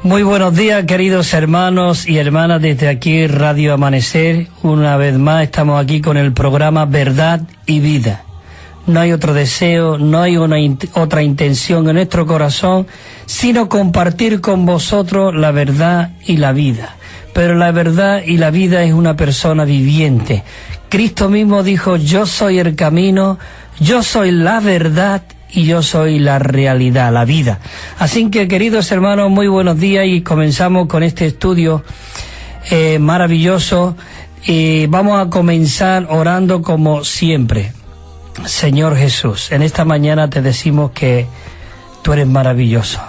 Muy buenos días, queridos hermanos y hermanas, desde aquí Radio Amanecer. Una vez más estamos aquí con el programa Verdad y Vida. No hay otro deseo, no hay otra intención en nuestro corazón, sino compartir con vosotros la verdad y la vida. Pero la verdad y la vida es una persona viviente. Cristo mismo dijo: yo soy el camino, yo soy la verdad y yo soy la realidad, la vida. Así que, queridos hermanos, muy buenos días, y comenzamos con este estudio maravilloso. Vamos a comenzar orando como siempre. Señor Jesús, en esta mañana te decimos que tú eres maravilloso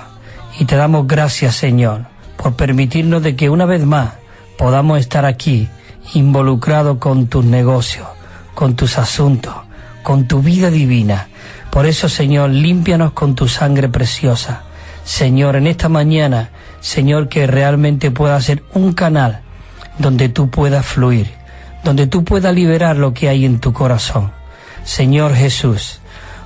y te damos gracias, Señor, por permitirnos de que una vez más podamos estar aquí involucrados con tus negocios, con tus asuntos, con tu vida divina. Por eso, Señor, límpianos con tu sangre preciosa. Señor, en esta mañana, Señor, que realmente pueda ser un canal donde tú puedas fluir, donde tú puedas liberar lo que hay en tu corazón. Señor Jesús,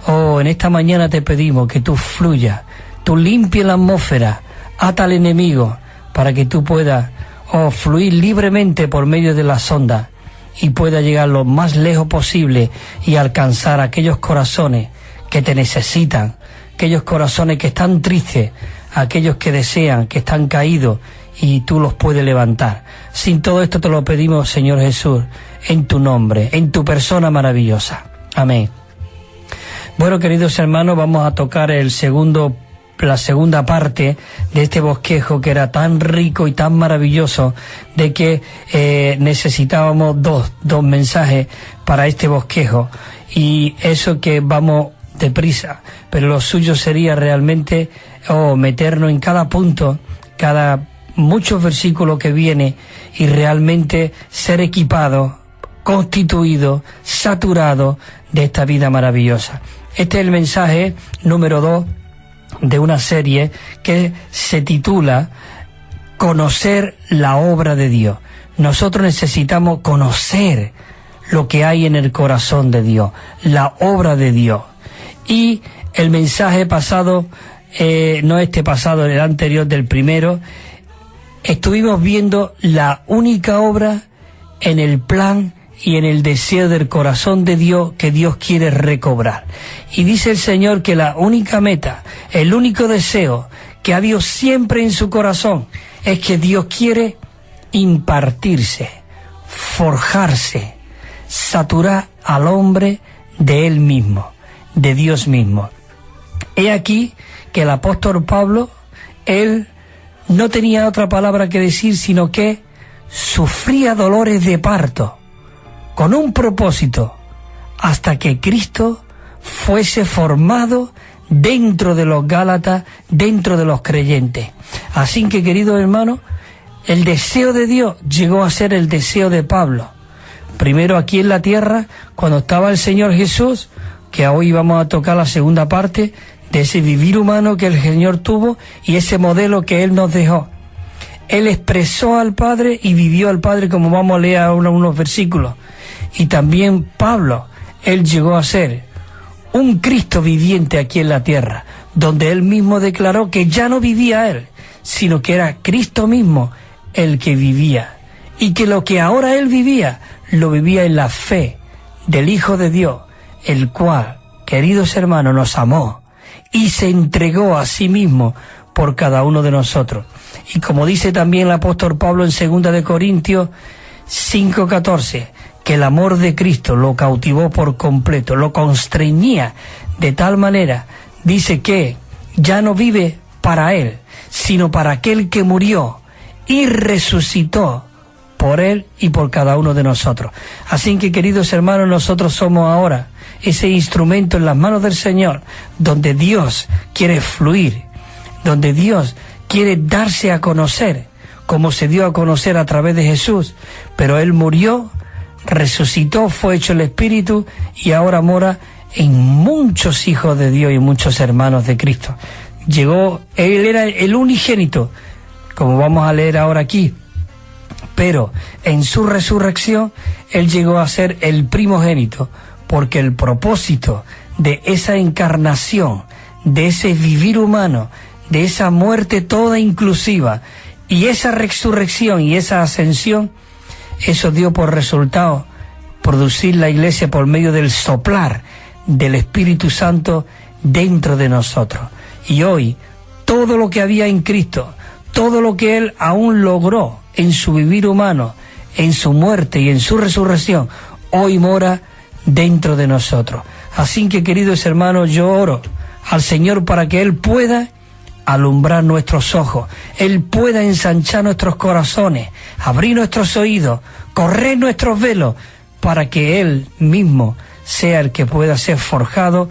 en esta mañana te pedimos que tú fluyas, tú limpies la atmósfera, ata al enemigo, para que tú puedas fluir libremente por medio de las ondas y pueda llegar lo más lejos posible y alcanzar aquellos corazones que te necesitan, aquellos corazones que están tristes, aquellos que desean, que están caídos, y tú los puedes levantar. Sin todo esto te lo pedimos, Señor Jesús, en tu nombre, en tu persona maravillosa. Amén. Bueno, queridos hermanos, vamos a tocar la segunda parte de este bosquejo que era tan rico y tan maravilloso, de que necesitábamos dos mensajes para este bosquejo, y eso que vamos deprisa, pero lo suyo sería realmente meternos en cada punto, muchos versículos que viene, y realmente ser equipados, constituidos, saturados de esta vida maravillosa. Este es el mensaje número 2 de una serie que se titula Conocer la obra de Dios. Nosotros necesitamos conocer lo que hay en el corazón de Dios, la obra de Dios. Y el mensaje pasado, no este pasado, el anterior del primero, estuvimos viendo la única obra en el plan y en el deseo del corazón de Dios que Dios quiere recobrar. Y dice el Señor que la única meta, el único deseo que ha Dios siempre en su corazón, es que Dios quiere impartirse, forjarse, saturar al hombre de Él mismo, de Dios mismo. He aquí que el apóstol Pablo, él no tenía otra palabra que decir, sino que sufría dolores de parto, con un propósito, hasta que Cristo fuese formado dentro de los Gálatas, dentro de los creyentes. Así que, queridos hermanos, el deseo de Dios llegó a ser el deseo de Pablo. Primero aquí en la tierra, cuando estaba el Señor Jesús, que hoy vamos a tocar la segunda parte de ese vivir humano que el Señor tuvo y ese modelo que Él nos dejó. Él expresó al Padre y vivió al Padre, como vamos a leer ahora unos versículos. Y también Pablo, él llegó a ser un Cristo viviente aquí en la tierra, donde él mismo declaró que ya no vivía él, sino que era Cristo mismo el que vivía, y que lo que ahora él vivía, lo vivía en la fe del Hijo de Dios, el cual, queridos hermanos, nos amó y se entregó a sí mismo por cada uno de nosotros. Y como dice también el apóstol Pablo en 2 de Corintios 5:14, que el amor de Cristo lo cautivó por completo, lo constreñía de tal manera, dice que ya no vive para él, sino para aquel que murió y resucitó por él y por cada uno de nosotros. Así que, queridos hermanos, nosotros somos ahora ese instrumento en las manos del Señor, donde Dios quiere fluir, donde Dios quiere darse a conocer, como se dio a conocer a través de Jesús, pero Él murió, resucitó, fue hecho el Espíritu y ahora mora en muchos hijos de Dios y muchos hermanos de Cristo. Él era el unigénito, como vamos a leer ahora aquí, pero en su resurrección Él llegó a ser el primogénito, porque el propósito de esa encarnación, de ese vivir humano, de esa muerte toda inclusiva, y esa resurrección y esa ascensión, eso dio por resultado producir la Iglesia por medio del soplar del Espíritu Santo dentro de nosotros. Y hoy, todo lo que había en Cristo, todo lo que Él aún logró en su vivir humano, en su muerte y en su resurrección, hoy mora dentro de nosotros. Así que, queridos hermanos, yo oro al Señor para que Él pueda alumbrar nuestros ojos, Él pueda ensanchar nuestros corazones, abrir nuestros oídos, correr nuestros velos, para que Él mismo sea el que pueda ser forjado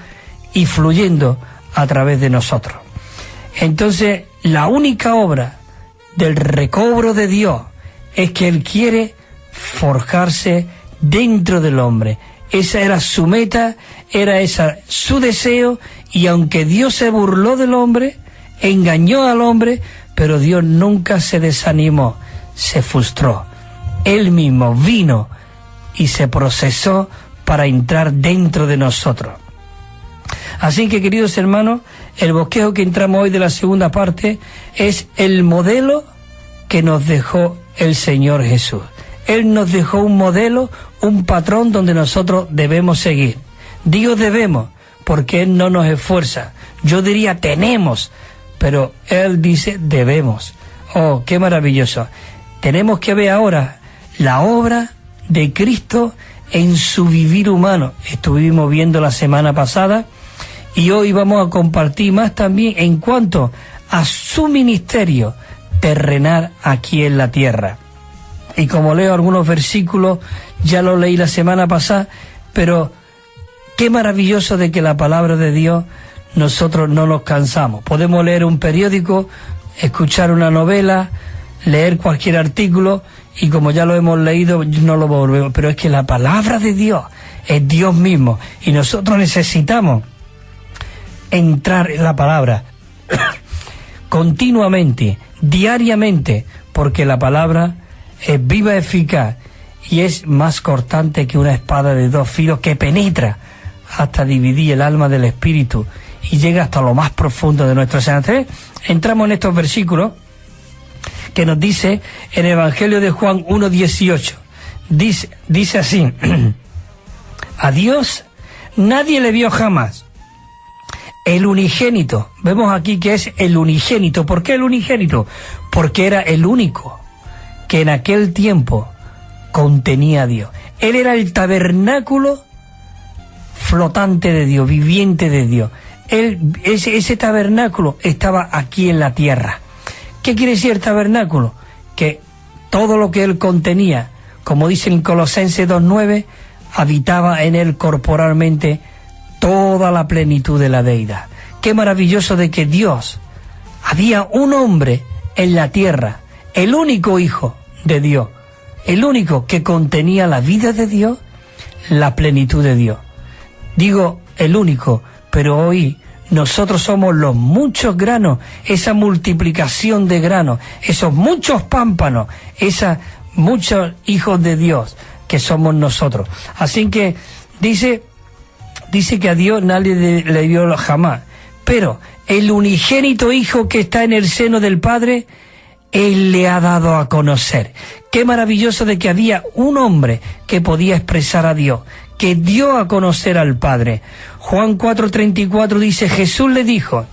y fluyendo a través de nosotros. Entonces, la única obra del recobro de Dios es que Él quiere forjarse dentro del hombre. Esa era su meta, era esa su deseo, y aunque Dios se burló del hombre, engañó al hombre, pero Dios nunca se desanimó, se frustró. Él mismo vino y se procesó para entrar dentro de nosotros. Así que, queridos hermanos, el bosquejo que entramos hoy de la segunda parte es el modelo que nos dejó el Señor Jesús. Él nos dejó un modelo, un patrón donde nosotros debemos seguir. Digo debemos, porque Él no nos esfuerza. Yo diría tenemos, pero Él dice debemos. Oh, qué maravilloso. Tenemos que ver ahora la obra de Cristo en su vivir humano. Estuvimos viendo la semana pasada y hoy vamos a compartir más también en cuanto a su ministerio terrenal aquí en la tierra. Y como leo algunos versículos, ya lo leí la semana pasada, pero qué maravilloso de que la palabra de Dios nosotros no nos cansamos. Podemos leer un periódico, escuchar una novela, leer cualquier artículo, y como ya lo hemos leído, no lo volvemos. Pero es que la palabra de Dios es Dios mismo, y nosotros necesitamos entrar en la palabra continuamente, diariamente, porque la palabra es viva, eficaz, y es más cortante que una espada de dos filos que penetra hasta dividir el alma del espíritu y llega hasta lo más profundo de nuestro ser. Entonces, entramos en estos versículos que nos dice en el Evangelio de Juan 1:18. Dice así: a Dios nadie le vio jamás. El unigénito, vemos aquí que es el unigénito. ¿Por qué el unigénito? Porque era el único que en aquel tiempo contenía a Dios. Él era el tabernáculo flotante de Dios, viviente de Dios. Ese tabernáculo estaba aquí en la tierra. ¿Qué quiere decir el tabernáculo? Que todo lo que él contenía, como dice en Colosenses 2:9, habitaba en él corporalmente toda la plenitud de la deidad. Qué maravilloso de que Dios, había un hombre en la tierra, el único hijo de Dios, el único que contenía la vida de Dios, la plenitud de Dios. Digo el único, pero hoy nosotros somos los muchos granos, esa multiplicación de granos, esos muchos pámpanos, esos muchos hijos de Dios que somos nosotros. Así que dice que a Dios nadie le vio jamás, pero el unigénito Hijo que está en el seno del Padre, Él le ha dado a conocer. Qué maravilloso de que había un hombre que podía expresar a Dios, que dio a conocer al Padre. Juan 4:34 dice: Jesús le dijo: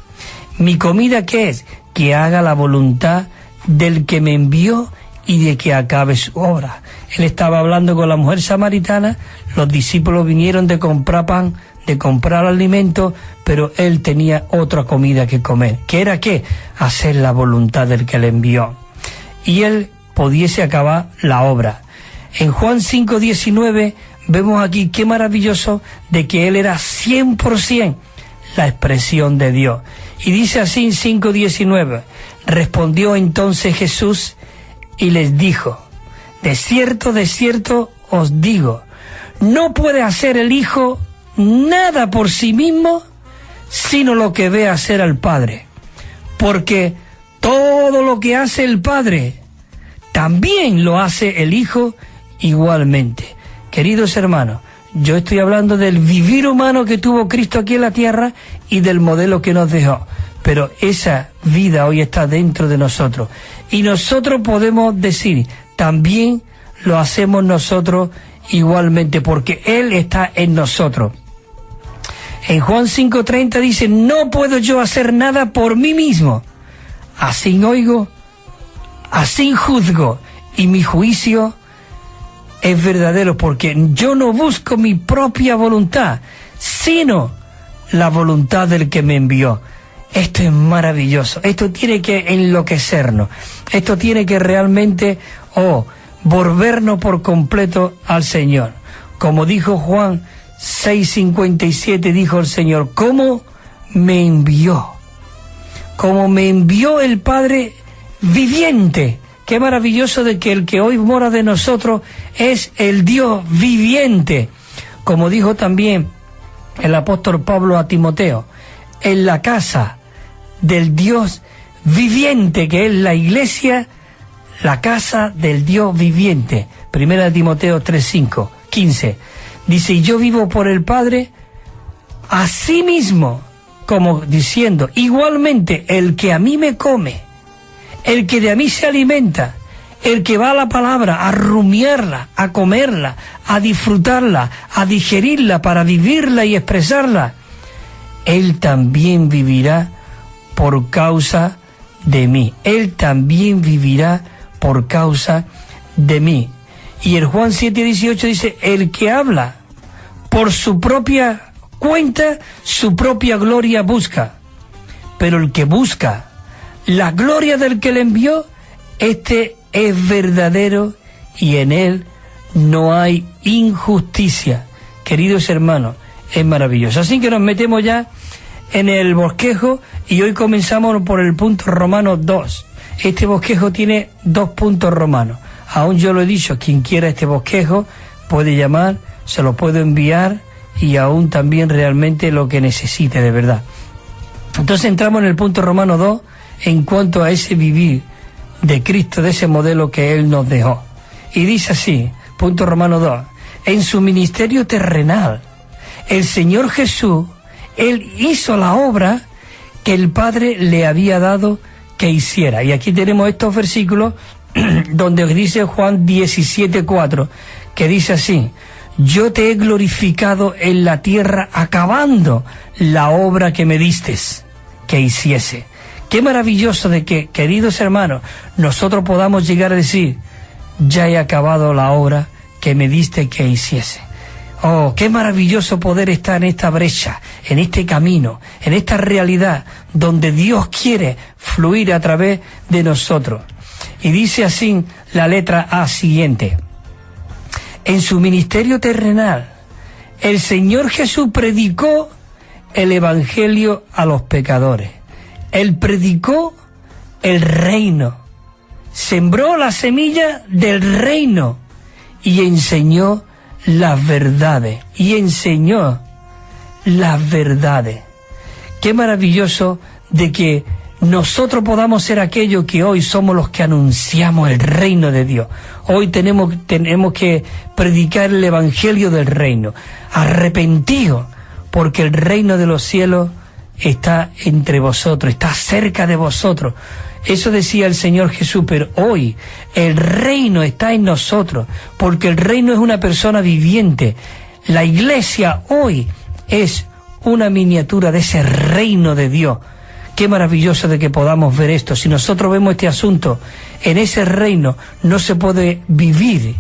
mi comida ¿qué es? Que haga la voluntad del que me envió y de que acabe su obra. Él estaba hablando con la mujer samaritana, los discípulos vinieron de comprar pan, de comprar alimento, pero él tenía otra comida que comer. ¿Qué era qué? Hacer la voluntad del que le envió. Y él pudiese acabar la obra. En Juan 5:19 vemos aquí qué maravilloso de que él era 100% la expresión de Dios. Y dice así en 5:19, respondió entonces Jesús y les dijo: de cierto os digo, no puede hacer el Hijo nada por sí mismo, sino lo que ve hacer al Padre. Porque todo lo que hace el Padre, también lo hace el Hijo igualmente. Queridos hermanos, yo estoy hablando del vivir humano que tuvo Cristo aquí en la tierra y del modelo que nos dejó. pero esa vida hoy está dentro de nosotros. Y nosotros podemos decir, también lo hacemos nosotros igualmente, porque Él está en nosotros. En Juan 5:30 dice, no puedo yo hacer nada por mí mismo. Así oigo, así juzgo, y mi juicio es verdadero, porque yo no busco mi propia voluntad, sino la voluntad del que me envió. Esto es maravilloso, esto tiene que enloquecernos, esto tiene que realmente, volvernos por completo al Señor. Como dijo Juan 6:57, dijo el Señor, ¿cómo me envió? Como me envió el Padre viviente. Qué maravilloso de que el que hoy mora de nosotros es el Dios viviente. Como dijo también el apóstol Pablo a Timoteo, en la casa del Dios viviente, que es la iglesia, la casa del Dios viviente. Primera Timoteo 3:15. Dice, y yo vivo por el Padre, así mismo, como diciendo, igualmente el que a mí me come, el que de a mí se alimenta, el que va a la palabra, a rumiarla, a comerla, a disfrutarla, a digerirla para vivirla y expresarla, él también vivirá por causa de mí. Él también vivirá por causa de mí. Y el Juan 7:18 dice, el que habla por su propia cuenta, su propia gloria busca. Pero el que busca la gloria del que le envió, este es verdadero y en él no hay injusticia. Queridos hermanos, es maravilloso. Así que nos metemos ya en el bosquejo y hoy comenzamos por el punto romano 2. Este bosquejo tiene 2 puntos romanos. Aún yo lo he dicho, quien quiera este bosquejo puede llamar, se lo puedo enviar y aún también realmente lo que necesite de verdad. Entonces entramos en el punto romano 2 en cuanto a ese vivir de Cristo, de ese modelo que Él nos dejó. Y dice así, punto romano 2, en su ministerio terrenal, el Señor Jesús, Él hizo la obra que el Padre le había dado que hiciera. Y aquí tenemos estos versículos donde dice Juan 17:4, que dice así, yo te he glorificado en la tierra acabando la obra que me distes que hiciese. Qué maravilloso de que, queridos hermanos, nosotros podamos llegar a decir, ya he acabado la obra que me diste que hiciese. Oh, qué maravilloso poder estar en esta brecha, en este camino, en esta realidad donde Dios quiere fluir a través de nosotros. Y dice así la letra A siguiente. En su ministerio terrenal, el Señor Jesús predicó el Evangelio a los pecadores. Él predicó el reino, sembró la semilla del reino y enseñó las verdades. Qué maravilloso de que nosotros podamos ser aquellos que hoy somos los que anunciamos el reino de Dios. Hoy tenemos que predicar el evangelio del reino. Arrepentidos, porque el reino de los cielos está entre vosotros, está cerca de vosotros. Eso decía el Señor Jesús, pero hoy el reino está en nosotros, porque el reino es una persona viviente. La iglesia hoy es una miniatura de ese reino de Dios. Qué maravilloso de que podamos ver esto. Si nosotros vemos este asunto, en ese reino no se puede vivir,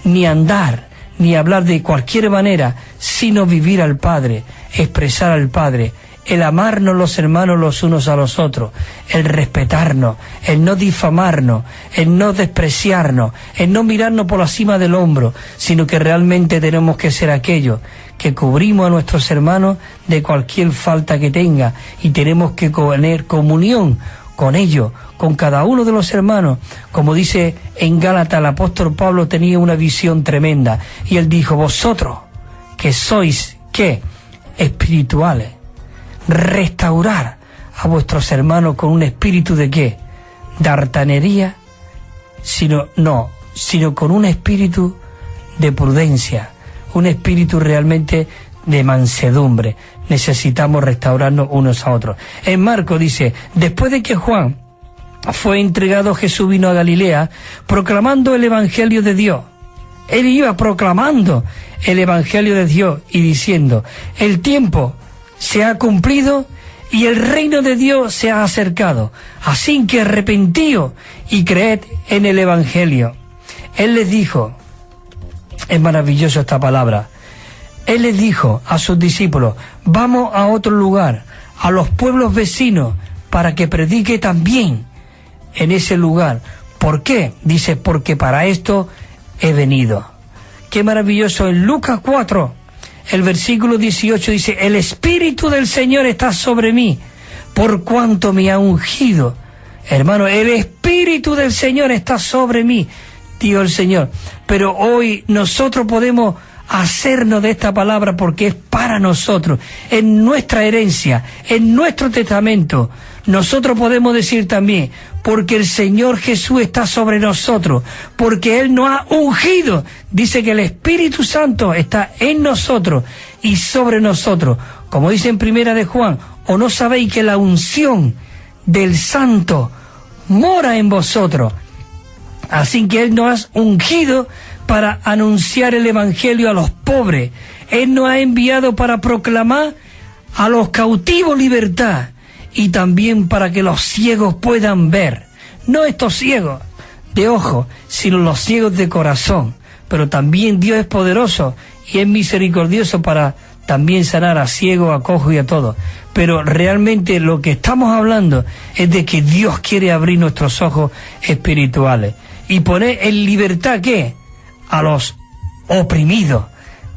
ni andar, ni hablar de cualquier manera, sino vivir al Padre, expresar al Padre, el amarnos los hermanos los unos a los otros, el respetarnos, el no difamarnos, el no despreciarnos, el no mirarnos por la cima del hombro, sino que realmente tenemos que ser aquellos que cubrimos a nuestros hermanos de cualquier falta que tenga, y tenemos que tener comunión con ellos, con cada uno de los hermanos. Como dice en Gálatas, el apóstol Pablo tenía una visión tremenda, y él dijo, vosotros que sois, ¿qué? Espirituales, restaurar a vuestros hermanos con un espíritu de ¿qué? De altanería, sino con un espíritu de prudencia, un espíritu realmente de mansedumbre. Necesitamos restaurarnos unos a otros. En Marcos dice, después de que Juan fue entregado, Jesús vino a Galilea proclamando el Evangelio de Dios. Él iba proclamando el Evangelio de Dios y diciendo, el tiempo se ha cumplido y el reino de Dios se ha acercado. Así que arrepentíos y creed en el Evangelio. Él les dijo, es maravilloso esta palabra, Él les dijo a sus discípulos, vamos a otro lugar, a los pueblos vecinos, para que predique también en ese lugar. ¿Por qué? Dice, porque para esto he venido. Qué maravilloso. En Lucas 4, el versículo 18 dice, el Espíritu del Señor está sobre mí, por cuanto me ha ungido. Hermano, el Espíritu del Señor está sobre mí, dijo el Señor. Pero hoy nosotros podemos hacernos de esta palabra porque es para nosotros, en nuestra herencia, en nuestro testamento. Nosotros podemos decir también, porque el Señor Jesús está sobre nosotros, porque Él nos ha ungido. Dice que el Espíritu Santo está en nosotros y sobre nosotros. Como dice en Primera de Juan, ¿o no sabéis que la unción del Santo mora en vosotros? Así que Él nos ha ungido para anunciar el Evangelio a los pobres. Él nos ha enviado para proclamar a los cautivos libertad y también para que los ciegos puedan ver. No estos ciegos de ojo, sino los ciegos de corazón. Pero también Dios es poderoso y es misericordioso para también sanar a ciegos, a cojos y a todos. Pero realmente lo que estamos hablando es de que Dios quiere abrir nuestros ojos espirituales y poner en libertad, ¿qué? A los oprimidos.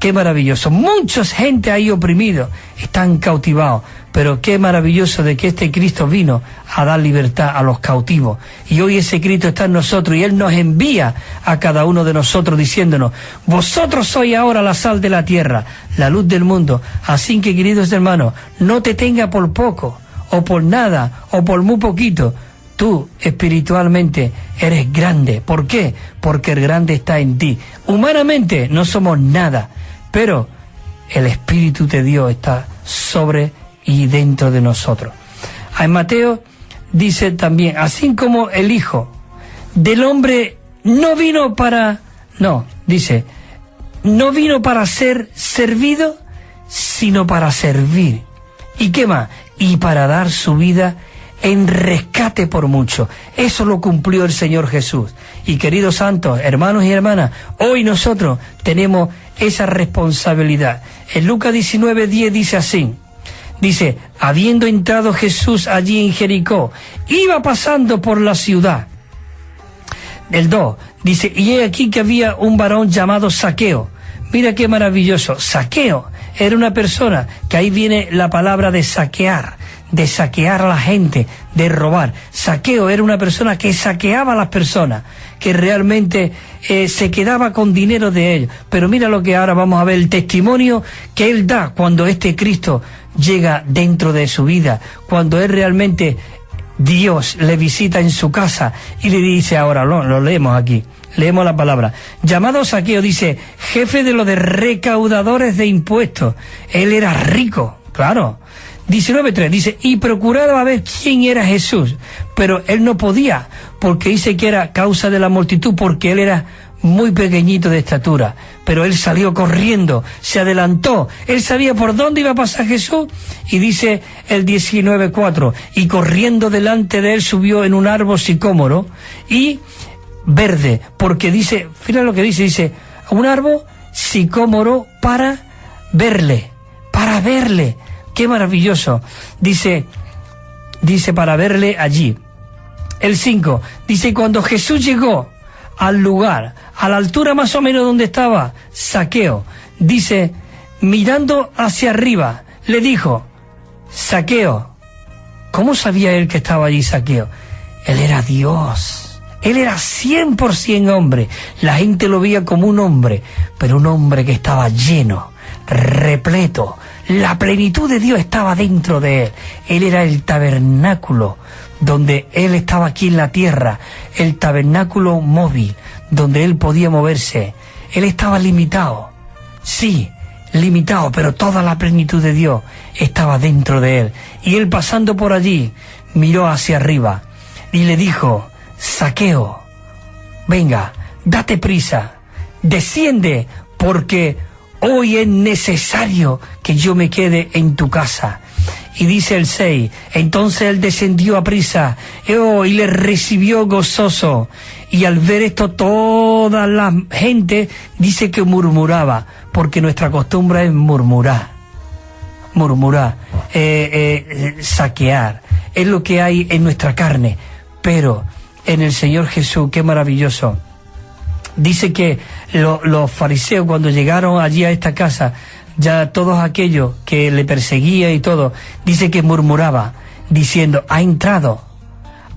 Qué maravilloso. Mucha gente ahí oprimidos, están cautivados. Pero qué maravilloso de que este Cristo vino a dar libertad a los cautivos. Y hoy ese Cristo está en nosotros y Él nos envía a cada uno de nosotros diciéndonos, vosotros sois ahora la sal de la tierra, la luz del mundo. Así que, queridos hermanos, no te tenga por poco, o por nada, o por muy poquito. Tú espiritualmente eres grande. ¿Por qué? Porque el grande está en ti. Humanamente no somos nada, pero el Espíritu de Dios está sobre y dentro de nosotros. En Mateo dice también, así como el Hijo del Hombre no vino para ser servido, sino para servir. ¿Y qué más? Y para dar su vida en rescate por mucho. Eso lo cumplió el Señor Jesús. Y queridos santos, hermanos y hermanas, hoy nosotros tenemos esa responsabilidad. En Lucas 19:10 dice así, dice, habiendo entrado Jesús allí en Jericó, iba pasando por la ciudad. El 2 dice, y he aquí que había un varón llamado Zaqueo. Mira qué maravilloso. Zaqueo era una persona, que ahí viene la palabra de saquear a la gente, de robar. Zaqueo era una persona que saqueaba a las personas, que realmente se quedaba con dinero de ellos. Pero mira lo que ahora vamos a ver, el testimonio que él da cuando este Cristo llega dentro de su vida, cuando él realmente, Dios le visita en su casa y le dice, ahora lo leemos aquí, leemos la palabra, llamado Zaqueo, dice, jefe de los recaudadores de impuestos. Él era rico, claro. 19:3 dice, y procuraba ver quién era Jesús, pero él no podía, porque dice que era causa de la multitud, porque él era muy pequeñito de estatura. Pero él salió corriendo, se adelantó, él sabía por dónde iba a pasar Jesús, y dice el 19:4, y corriendo delante de él subió en un árbol sicómoro y verde, porque dice, fíjate lo que dice, un árbol sicómoro para verle. Qué maravilloso. Dice para verle allí. El 5 dice, cuando Jesús llegó al lugar, a la altura más o menos donde estaba Zaqueo, dice, mirando hacia arriba, le dijo, Zaqueo. ¿Cómo sabía él que estaba allí Zaqueo? Él era Dios. Él era 100% hombre. La gente lo veía como un hombre, pero un hombre que estaba lleno, repleto. La plenitud de Dios estaba dentro de él. Él era el tabernáculo, donde él estaba aquí en la tierra, el tabernáculo móvil, donde él podía moverse. Él estaba limitado. Sí, limitado, pero toda la plenitud de Dios estaba dentro de él. Y él, pasando por allí, miró hacia arriba y le dijo: Zaqueo, venga, date prisa, desciende, porque hoy es necesario que yo me quede en tu casa. Y dice el 6, entonces él descendió a prisa y le recibió gozoso. Y al ver esto, toda la gente dice que murmuraba, porque nuestra costumbre es murmurar, saquear, es lo que hay en nuestra carne. Pero en el Señor Jesús, qué maravilloso. Dice que los fariseos, cuando llegaron allí a esta casa, ya todos aquellos que le perseguían y todo, dice que murmuraba, diciendo: ha entrado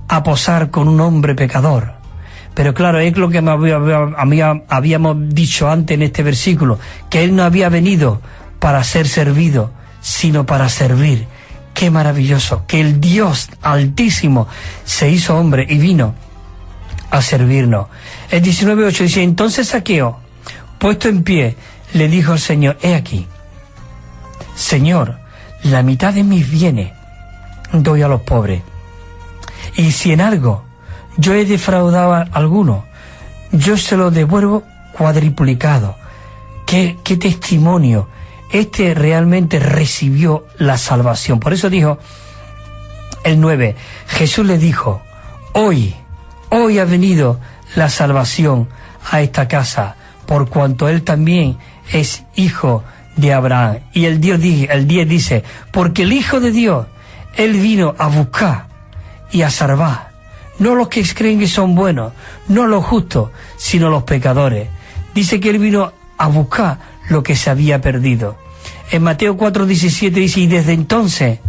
a posar con un hombre pecador. Pero claro, es lo que habíamos dicho antes en este versículo, que él no había venido para ser servido, sino para servir. Qué maravilloso, que el Dios Altísimo se hizo hombre y vino a servirnos. El 19:8 dice: entonces Zaqueo, puesto en pie, le dijo al Señor: he aquí, Señor, la mitad de mis bienes doy a los pobres, y si en algo yo he defraudado a alguno, yo se lo devuelvo cuadriplicado. Qué testimonio. Este realmente recibió la salvación. Por eso dijo el 9, Jesús le dijo: hoy ha venido la salvación a esta casa, por cuanto él también es hijo de Abraham. Y el 10 dice: porque el Hijo de Dios, él vino a buscar y a salvar, no los que creen que son buenos, no los justos, sino los pecadores. Dice que él vino a buscar lo que se había perdido. En Mateo 4:17 dice: y desde entonces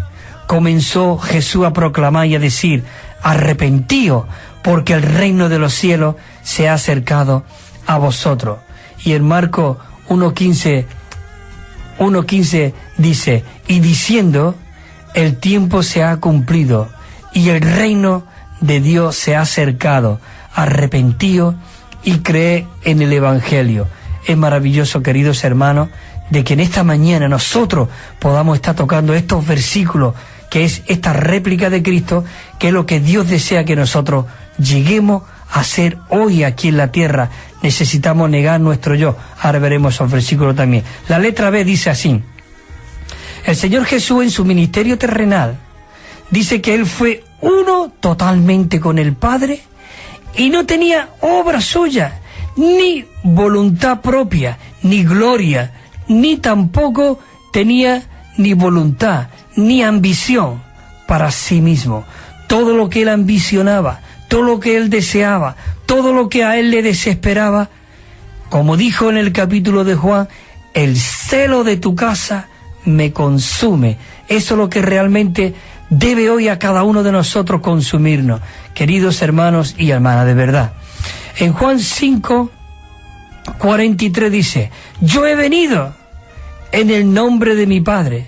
comenzó Jesús a proclamar y a decir: arrepentíos, porque el reino de los cielos se ha acercado a vosotros. Y en Marcos 1:15 dice: y diciendo, el tiempo se ha cumplido y el reino de Dios se ha acercado, arrepentíos y creed en el Evangelio. Es maravilloso, queridos hermanos, de que en esta mañana nosotros podamos estar tocando estos versículos, que es esta réplica de Cristo, que es lo que Dios desea que nosotros lleguemos a ser hoy aquí en la tierra. Necesitamos negar nuestro yo. Ahora veremos esos versículos también. La letra B dice así: el Señor Jesús, en su ministerio terrenal, dice que él fue uno totalmente con el Padre y no tenía obra suya, ni voluntad propia, ni gloria, ni tampoco tenía ni voluntad, ni ambición para sí mismo. Todo lo que él ambicionaba, todo lo que él deseaba, todo lo que a él le desesperaba, como dijo en el capítulo de Juan: el celo de tu casa me consume. Eso es lo que realmente debe hoy a cada uno de nosotros consumirnos, queridos hermanos y hermanas, de verdad. En Juan 5:43 dice: yo he venido en el nombre de mi Padre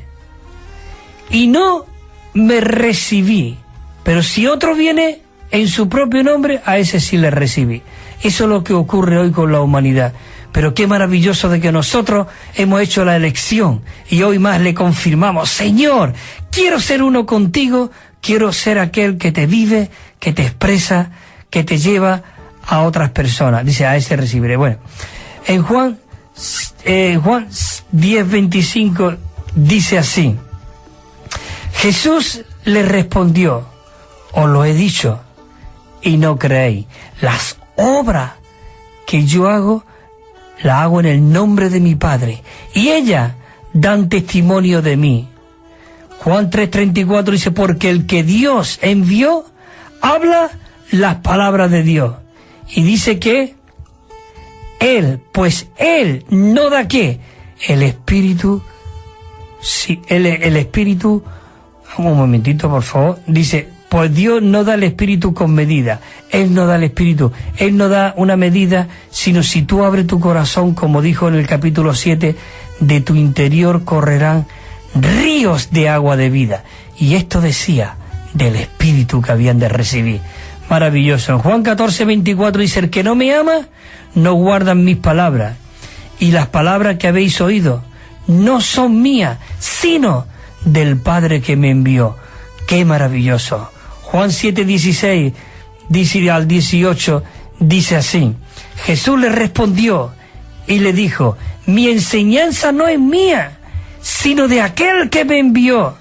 y no me recibí, pero si otro viene en su propio nombre, a ese sí le recibí. Eso es lo que ocurre hoy con la humanidad. Pero qué maravilloso de que nosotros hemos hecho la elección y hoy más le confirmamos: Señor, quiero ser uno contigo, quiero ser aquel que te vive, que te expresa, que te lleva a otras personas. Dice: a ese recibiré. Bueno, en Juan 10:25 dice así: Jesús le respondió: os lo he dicho y no creéis. Las obras que yo hago, las hago en el nombre de mi Padre, y ellas dan testimonio de mí. Juan 3:34 dice: porque el que Dios envió habla las palabras de Dios. Y dice que él no da ¿qué? El Espíritu. Sí, el Espíritu. Un momentito, por favor. Dice: pues Dios no da el Espíritu con medida. Él no da el Espíritu. Él no da una medida, sino si tú abres tu corazón, como dijo en el capítulo 7, de tu interior correrán ríos de agua de vida. Y esto decía del Espíritu que habían de recibir. Maravilloso. En Juan 14:24 dice: el que no me ama, no guarda mis palabras. Y las palabras que habéis oído, no son mías, sino del Padre que me envió. ¡Qué maravilloso! Juan 7:16 dice al 18, dice así: Jesús le respondió y le dijo: mi enseñanza no es mía, sino de aquel que me envió.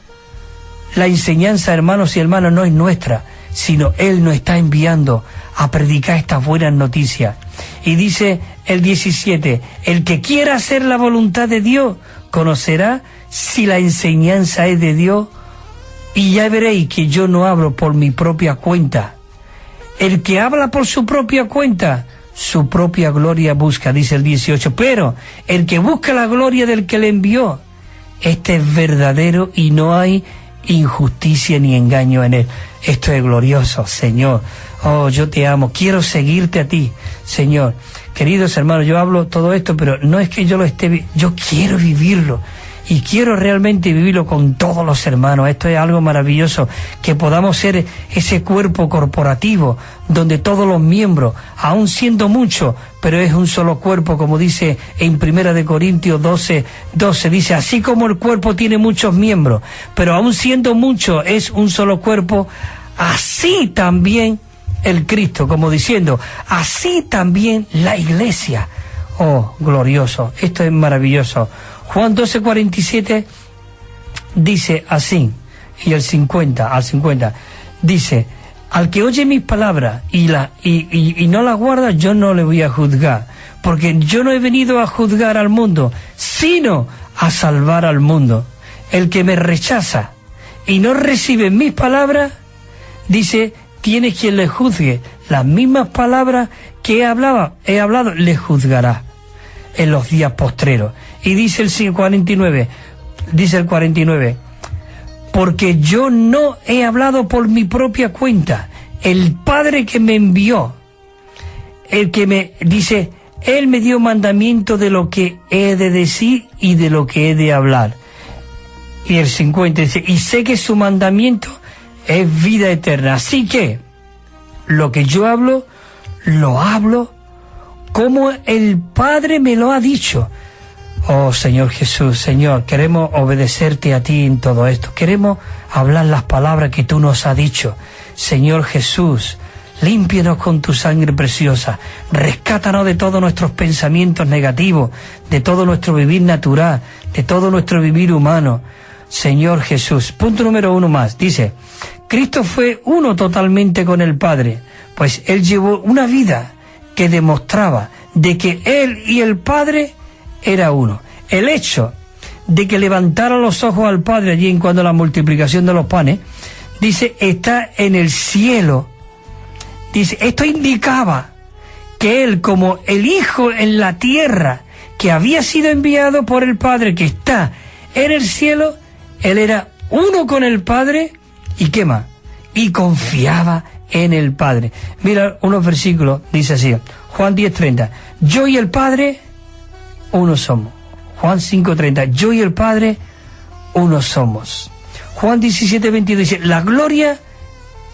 La enseñanza, hermanos y hermanas, no es nuestra, sino Él nos está enviando a predicar estas buenas noticias. Y dice el 17, el que quiera hacer la voluntad de Dios conocerá si la enseñanza es de Dios, y ya veréis que yo no hablo por mi propia cuenta. El que habla por su propia cuenta, su propia gloria busca, dice el 18, pero el que busca la gloria del que le envió, este es verdadero y no hay injusticia ni engaño en él. Esto es glorioso, Señor. Oh, yo te amo, quiero seguirte a ti, Señor. Queridos hermanos, yo hablo todo esto, pero no es que yo lo esté, yo quiero vivirlo. Y quiero realmente vivirlo con todos los hermanos. Esto es algo maravilloso, que podamos ser ese cuerpo corporativo, donde todos los miembros, aun siendo muchos, pero es un solo cuerpo, como dice en 1 Corintios 12, dice, así como el cuerpo tiene muchos miembros, pero aun siendo muchos es un solo cuerpo, así también el Cristo, como diciendo, así también la iglesia. Oh, glorioso, esto es maravilloso. Juan 12:47 dice así, y al 50, dice, al que oye mis palabras y no las guarda, yo no le voy a juzgar, porque yo no he venido a juzgar al mundo, sino a salvar al mundo. El que me rechaza y no recibe mis palabras, dice, tiene quien le juzgue. Las mismas palabras que he hablado, le juzgará en los días postreros. Y dice el 49, porque yo no he hablado por mi propia cuenta. El Padre que me envió, el que me dice, Él me dio mandamiento de lo que he de decir y de lo que he de hablar. Y el 50 dice, y sé que su mandamiento es vida eterna. Así que lo que yo hablo, lo hablo como el Padre me lo ha dicho. Oh, Señor Jesús, Señor, queremos obedecerte a ti en todo esto. Queremos hablar las palabras que tú nos has dicho. Señor Jesús, límpienos con tu sangre preciosa. Rescátanos de todos nuestros pensamientos negativos, de todo nuestro vivir natural, de todo nuestro vivir humano. Señor Jesús. Punto número 1 más. Dice, Cristo fue uno totalmente con el Padre, pues Él llevó una vida que demostraba de que Él y el Padre era uno. El hecho de que levantara los ojos al Padre allí en cuanto a la multiplicación de los panes, dice, está en el cielo. Dice, esto indicaba que Él, como el Hijo en la tierra, que había sido enviado por el Padre, que está en el cielo, Él era uno con el Padre, ¿y qué más? Y confiaba en el Padre. Mira unos versículos, dice así, Juan 10:30, yo y el Padre uno somos. Juan 5:30, yo y el Padre uno somos. Juan 17:22 dice, la gloria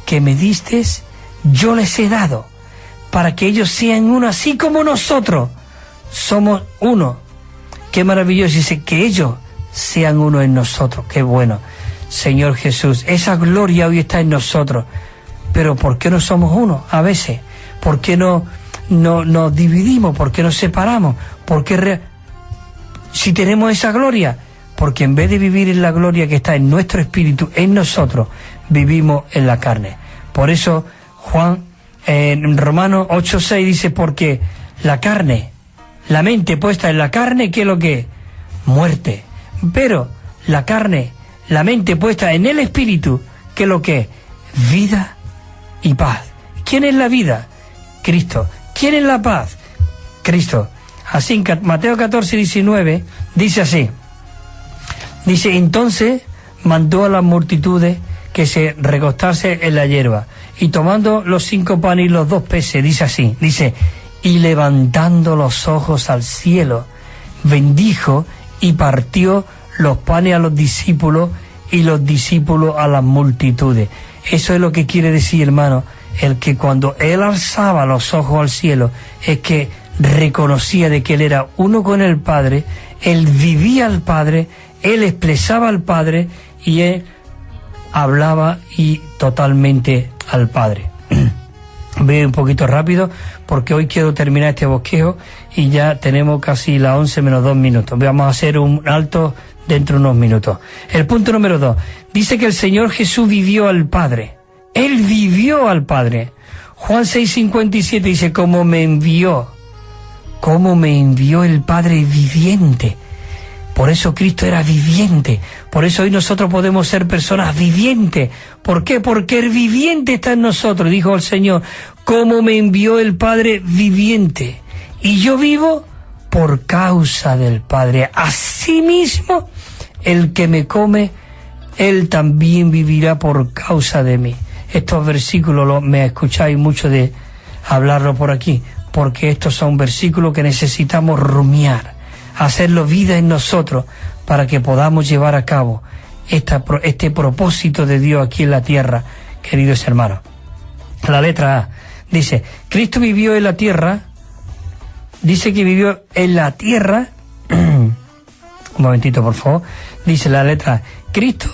que me distes, yo les he dado, para que ellos sean uno, así como nosotros somos uno. Qué maravilloso, dice, que ellos sean uno en nosotros. Qué bueno, Señor Jesús, esa gloria hoy está en nosotros. Pero ¿por qué no somos uno a veces? ¿Por qué no nos dividimos? ¿Por qué nos separamos? ¿Por qué si tenemos esa gloria? Porque en vez de vivir en la gloria que está en nuestro espíritu, en nosotros, vivimos en la carne. Por eso Juan en Romanos 8:6 dice, porque la carne, la mente puesta en la carne, ¿qué es lo que es? Muerte. Pero la carne, la mente puesta en el espíritu, ¿qué es lo que es? Vida y paz. ¿Quién es la vida? Cristo. ¿Quién es la paz? Cristo. Así, Mateo 14:19 dice así. Dice, entonces mandó a las multitudes que se recostase en la hierba, y tomando los 5 panes y los 2 peces, dice así, dice, y levantando los ojos al cielo, bendijo y partió los panes a los discípulos y los discípulos a las multitudes. Eso es lo que quiere decir, hermano, el que cuando Él alzaba los ojos al cielo, es que reconocía de que Él era uno con el Padre, Él vivía al Padre, Él expresaba al Padre y Él hablaba y totalmente al Padre. Voy un poquito rápido porque hoy quiero terminar este bosquejo y ya tenemos casi las 11 menos 2 minutos. Vamos a hacer un alto dentro de unos minutos. El punto número 2. Dice que el Señor Jesús vivió al Padre. Él vivió al Padre. Juan 6:57 dice, como me envió el Padre viviente. Por eso Cristo era viviente. Por eso hoy nosotros podemos ser personas vivientes. ¿Por qué? Porque el viviente está en nosotros, dijo el Señor. Como me envió el Padre viviente. Y yo vivo por causa del Padre. Asimismo, el que me come, él también vivirá por causa de mí. Estos versículos me escucháis mucho de hablarlo por aquí, porque estos son versículos que necesitamos rumiar, hacerlo vida en nosotros, para que podamos llevar a cabo este propósito de Dios aquí en la tierra, queridos hermanos. La letra A dice, Cristo vivió en la tierra, dice que vivió en la tierra, un momentito por favor, dice la letra A, Cristo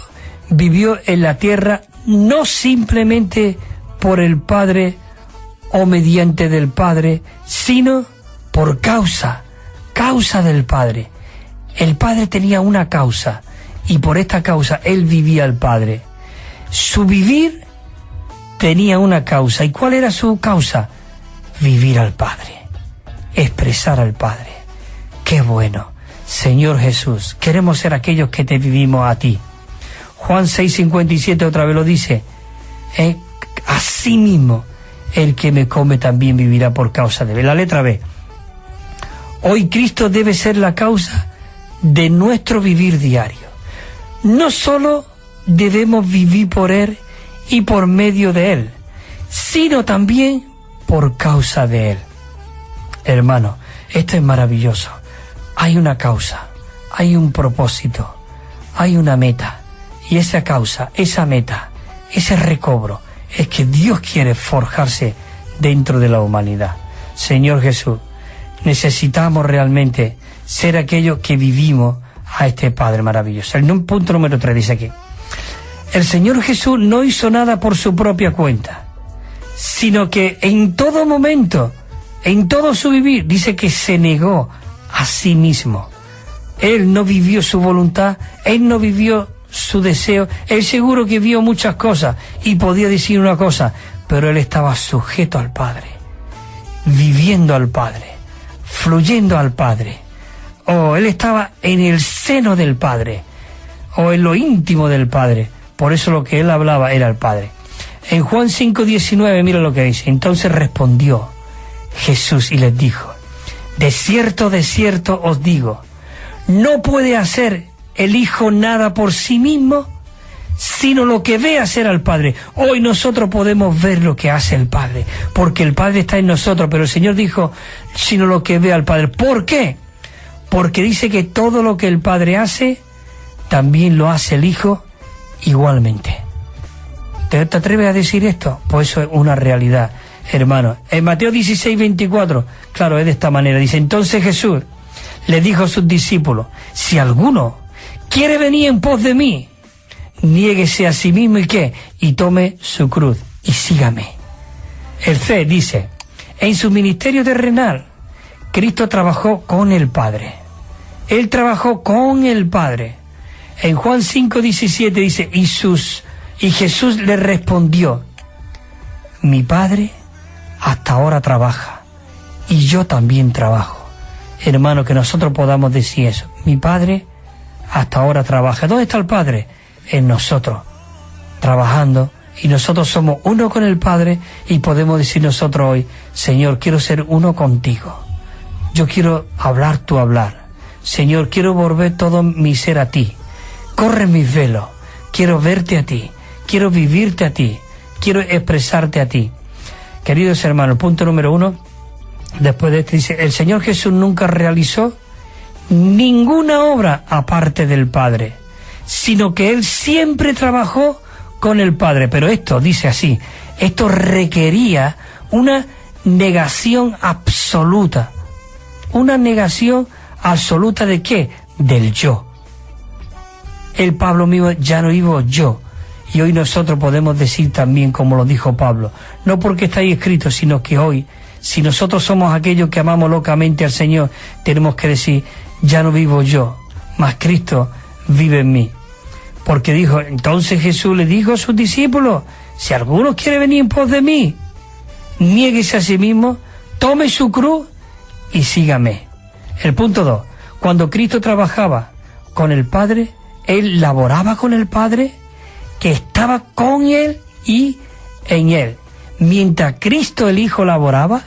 vivió en la tierra no simplemente por el Padre o mediante del Padre, sino por causa del Padre. El Padre tenía una causa y por esta causa Él vivía al Padre. Su vivir tenía una causa. ¿Y cuál era su causa? Vivir al Padre, expresar al Padre. ¡Qué bueno! Señor Jesús, queremos ser aquellos que te vivimos a ti. Juan 6:57 otra vez lo dice, asimismo, el que me come también vivirá por causa de él. La letra B. Hoy Cristo debe ser la causa de nuestro vivir diario. No solo debemos vivir por Él y por medio de Él, sino también por causa de Él. Hermano, esto es maravilloso. Hay una causa, hay un propósito, hay una meta. Y esa causa, esa meta, ese recobro, es que Dios quiere forjarse dentro de la humanidad. Señor Jesús, necesitamos realmente ser aquellos que vivimos a este Padre maravilloso. El punto número 3 dice aquí, el Señor Jesús no hizo nada por su propia cuenta, sino que en todo momento, en todo su vivir, dice que se negó a sí mismo. Él no vivió su voluntad, Él no vivió su deseo. Él seguro que vio muchas cosas y podía decir una cosa, pero Él estaba sujeto al Padre, viviendo al Padre, fluyendo al Padre. Él estaba en el seno del Padre, en lo íntimo del Padre. Por eso lo que Él hablaba era el Padre. En Juan 5:19, mira lo que dice. Entonces respondió Jesús y les dijo, de cierto os digo, no puede hacer el Hijo nada por sí mismo, sino lo que ve hacer al Padre. Hoy nosotros podemos ver lo que hace el Padre, porque el Padre está en nosotros, pero el Señor dijo, sino lo que ve al Padre. ¿Por qué? Porque dice que todo lo que el Padre hace, también lo hace el Hijo igualmente. ¿Te atreves a decir esto? Pues eso es una realidad, hermano. En Mateo 16:24, claro, es de esta manera. Dice, entonces Jesús le dijo a sus discípulos, si alguno quiere venir en pos de mí, niéguese a sí mismo y ¿qué? Y tome su cruz y sígame. El C dice, en su ministerio terrenal, Cristo trabajó con el Padre. Él trabajó con el Padre. En Juan 5:17 dice, y Jesús le respondió, mi Padre hasta ahora trabaja y yo también trabajo. Hermano, que nosotros podamos decir eso. Mi Padre hasta ahora trabaja. ¿Dónde está el Padre? En nosotros, trabajando, y nosotros somos uno con el Padre, y podemos decir nosotros hoy, Señor, quiero ser uno contigo. Yo quiero hablar tu hablar. Señor, quiero volver todo mi ser a ti. Corre mis velos. Quiero verte a ti. Quiero vivirte a ti. Quiero expresarte a ti. Queridos hermanos, punto número 1, después de esto dice, el Señor Jesús nunca realizó ninguna obra aparte del Padre, sino que Él siempre trabajó con el Padre. Pero esto, dice así, esto requería una negación absoluta una negación absoluta ¿de qué? Del yo. El Pablo mismo, ya no vivo yo. Y hoy nosotros podemos decir también, como lo dijo Pablo, no porque está ahí escrito, sino que hoy, si nosotros somos aquellos que amamos locamente al Señor, tenemos que decir, ya no vivo yo, mas Cristo vive en mí. Porque dijo, entonces Jesús le dijo a sus discípulos, si alguno quiere venir en pos de mí, niéguese a sí mismo, tome su cruz y sígame. El punto 2, cuando Cristo trabajaba con el Padre, Él laboraba con el Padre, que estaba con Él y en Él. Mientras Cristo el Hijo laboraba,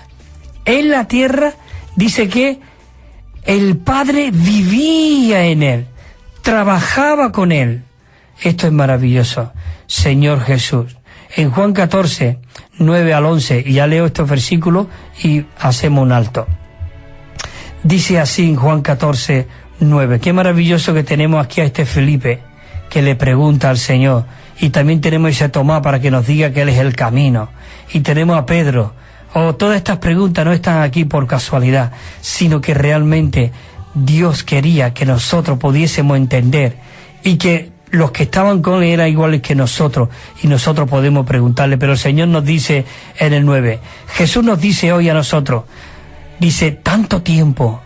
en la tierra, dice que el Padre vivía en Él, trabajaba con Él. Esto es maravilloso, Señor Jesús. En Juan 14, 9 al 11, y ya leo estos versículos y hacemos un alto. Dice así en Juan 14, 9. Qué maravilloso que tenemos aquí a este Felipe, que le pregunta al Señor. Y también tenemos ese Tomás para que nos diga que Él es el camino. Y tenemos a Pedro. Todas estas preguntas no están aquí por casualidad, sino que realmente Dios quería que nosotros pudiésemos entender y que los que estaban con Él eran iguales que nosotros, y nosotros podemos preguntarle. Pero el Señor nos dice en el 9, Jesús nos dice hoy a nosotros, dice, tanto tiempo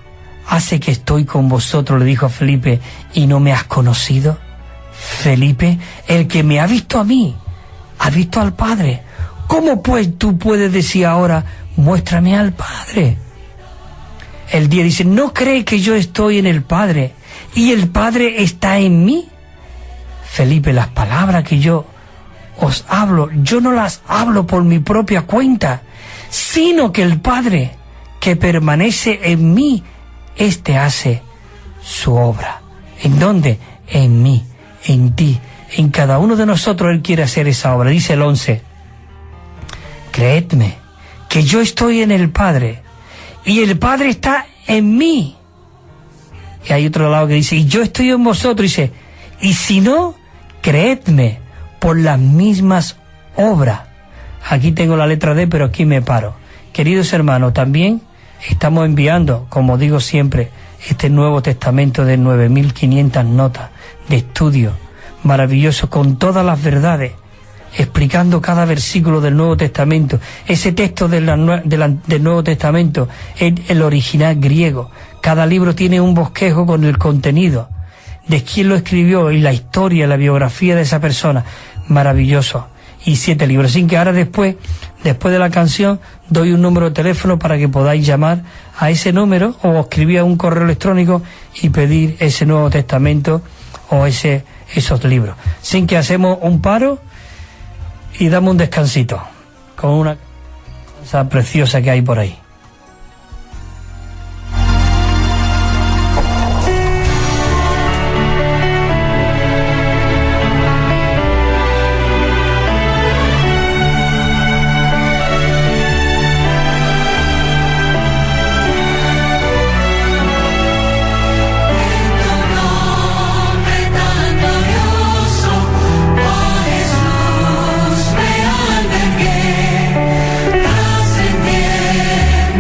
hace que estoy con vosotros, le dijo a Felipe, y no me has conocido. Felipe, el que me ha visto a mí, ha visto al Padre. ¿Cómo pues tú puedes decir ahora, muéstrame al Padre? El 10 dice, ¿no cree que yo estoy en el Padre y el Padre está en mí? Felipe, las palabras que yo os hablo, yo no las hablo por mi propia cuenta, sino que el Padre que permanece en mí, éste hace su obra. ¿En dónde? En mí, en ti, en cada uno de nosotros Él quiere hacer esa obra. Dice el 11, creedme que yo estoy en el Padre y el Padre está en mí. Y hay otro lado que dice, y yo estoy en vosotros, dice, y si no, creedme por las mismas obras. Aquí tengo la letra D, pero aquí me paro. Queridos hermanos, también estamos enviando, como digo siempre, este Nuevo Testamento de 9.500 notas de estudio maravilloso, con todas las verdades, explicando cada versículo del Nuevo Testamento. Ese texto del Nuevo Testamento es el original griego. Cada libro tiene un bosquejo con el contenido de quién lo escribió y la historia, la biografía de esa persona. Maravilloso. Y 7 libros. Sin que ahora después de la canción, doy un número de teléfono para que podáis llamar a ese número o escribir a un correo electrónico y pedir ese Nuevo Testamento o esos libros. Sin que hacemos un paro y damos un descansito con una cosa preciosa que hay por ahí. Trascendiente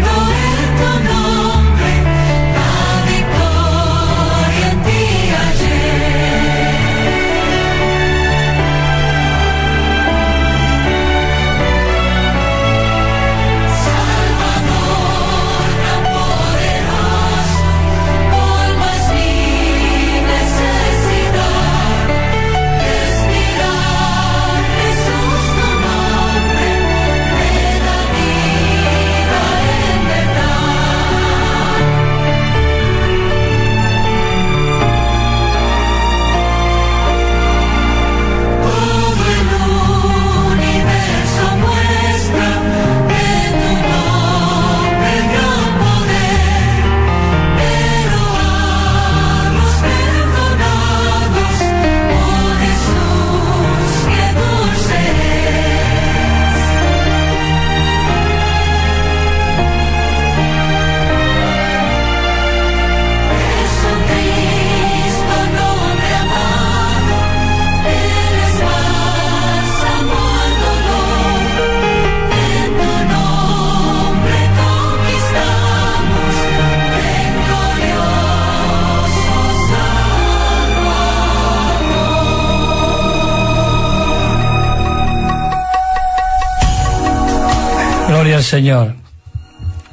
al Señor.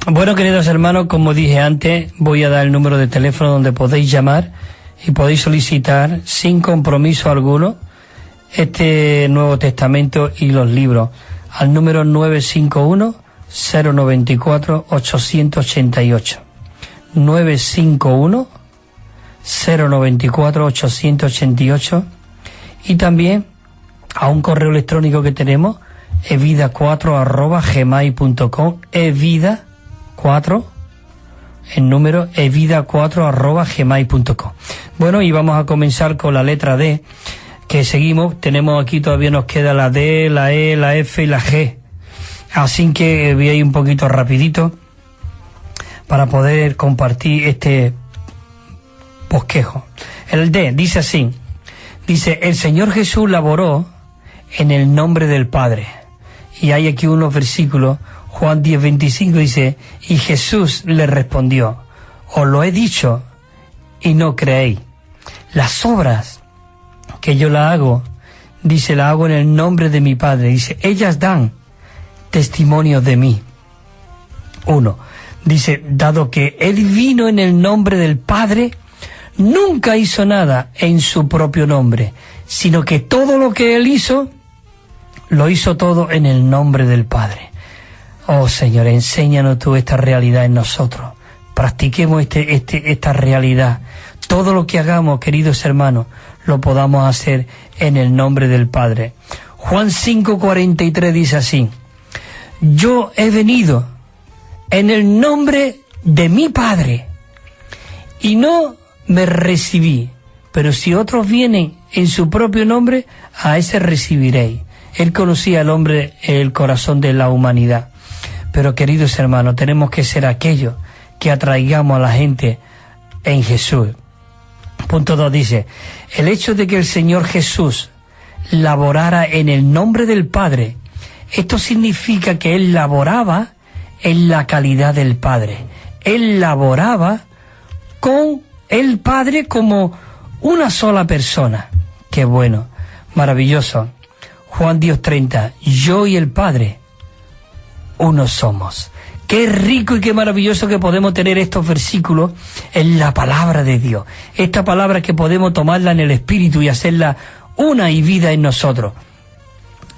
Bueno, queridos hermanos, como dije antes, voy a dar el número de teléfono donde podéis llamar y podéis solicitar sin compromiso alguno este Nuevo Testamento y los libros al número 951-094-888. 951-094-888 y también a un correo electrónico que tenemos, evida4@gmail.com, evida4, el número evida4@gmail.com. Bueno, y vamos a comenzar con la letra D, que seguimos. Tenemos aquí, todavía nos queda la D, la E, la F y la G. Así que voy a ir un poquito rapidito para poder compartir este bosquejo. El D dice así, dice, el Señor Jesús laboró en el nombre del Padre. Y hay aquí unos versículos, Juan 10:25 dice, y Jesús le respondió, os lo he dicho y no creéis. Las obras que yo la hago, dice, la hago en el nombre de mi Padre. Dice, ellas dan testimonio de mí. 1. Dice, dado que Él vino en el nombre del Padre, nunca hizo nada en su propio nombre, sino que todo lo que Él hizo, lo hizo todo en el nombre del Padre. Oh Señor, enséñanos tú esta realidad en nosotros. Practiquemos esta realidad. Todo lo que hagamos, queridos hermanos, lo podamos hacer en el nombre del Padre. Juan 5:43 dice así, yo he venido en el nombre de mi Padre y no me recibí, pero si otros vienen en su propio nombre, a ese recibiréis. Él conocía al hombre, el corazón de la humanidad. Pero queridos hermanos, tenemos que ser aquellos que atraigamos a la gente en Jesús. Punto 2 dice, el hecho de que el Señor Jesús laborara en el nombre del Padre, esto significa que Él laboraba en la calidad del Padre. Él laboraba con el Padre como una sola persona. Qué bueno, maravilloso. Juan 10:30, yo y el Padre, uno somos. Qué rico y qué maravilloso que podemos tener estos versículos en la palabra de Dios. Esta palabra que podemos tomarla en el Espíritu y hacerla una y vida en nosotros.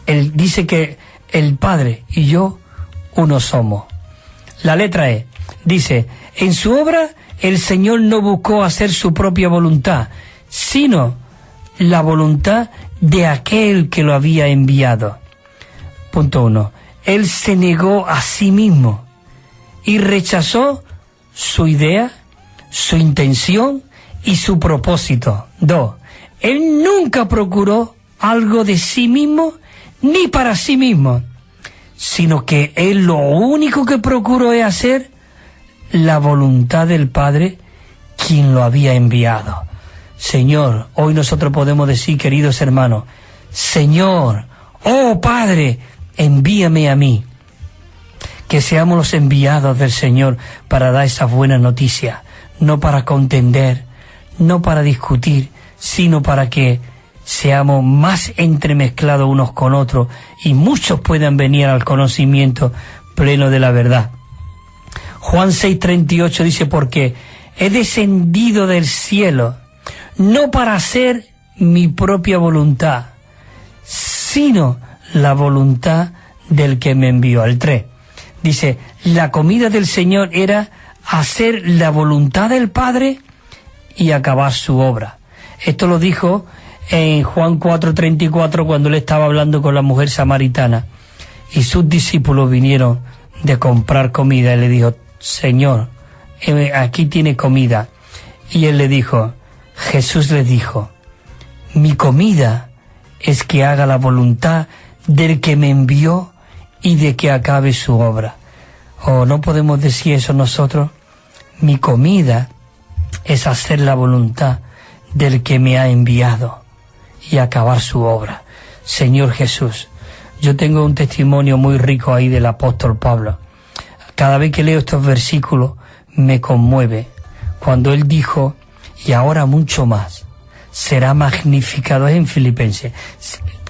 Él dice que el Padre y yo, uno somos. La letra E dice, en su obra el Señor no buscó hacer su propia voluntad, sino la voluntad de aquel que lo había enviado. Punto 1. Él se negó a sí mismo y rechazó su idea, su intención y su propósito. 2. Él nunca procuró algo de sí mismo ni para sí mismo, sino que Él lo único que procuró es hacer la voluntad del Padre, quien lo había enviado. Señor, hoy nosotros podemos decir, queridos hermanos, Señor, oh Padre, envíame a mí. Que seamos los enviados del Señor para dar esas buenas noticias, no para contender, no para discutir, sino para que seamos más entremezclados unos con otros y muchos puedan venir al conocimiento pleno de la verdad. Juan 6:38 dice, porque he descendido del cielo, no para hacer mi propia voluntad, sino la voluntad del que me envió. El 3 dice, la comida del Señor era hacer la voluntad del Padre y acabar su obra. Esto lo dijo en Juan 4:34 cuando él estaba hablando con la mujer samaritana y sus discípulos vinieron de comprar comida y le dijo, Señor, aquí tiene comida. Y él le dijo, Jesús le dijo, mi comida es que haga la voluntad del que me envió y de que acabe su obra. ¿O no podemos decir eso nosotros? Mi comida es hacer la voluntad del que me ha enviado y acabar su obra. Señor Jesús, yo tengo un testimonio muy rico ahí del apóstol Pablo. Cada vez que leo estos versículos me conmueve. Cuando él dijo, y ahora mucho más, será magnificado, es en Filipenses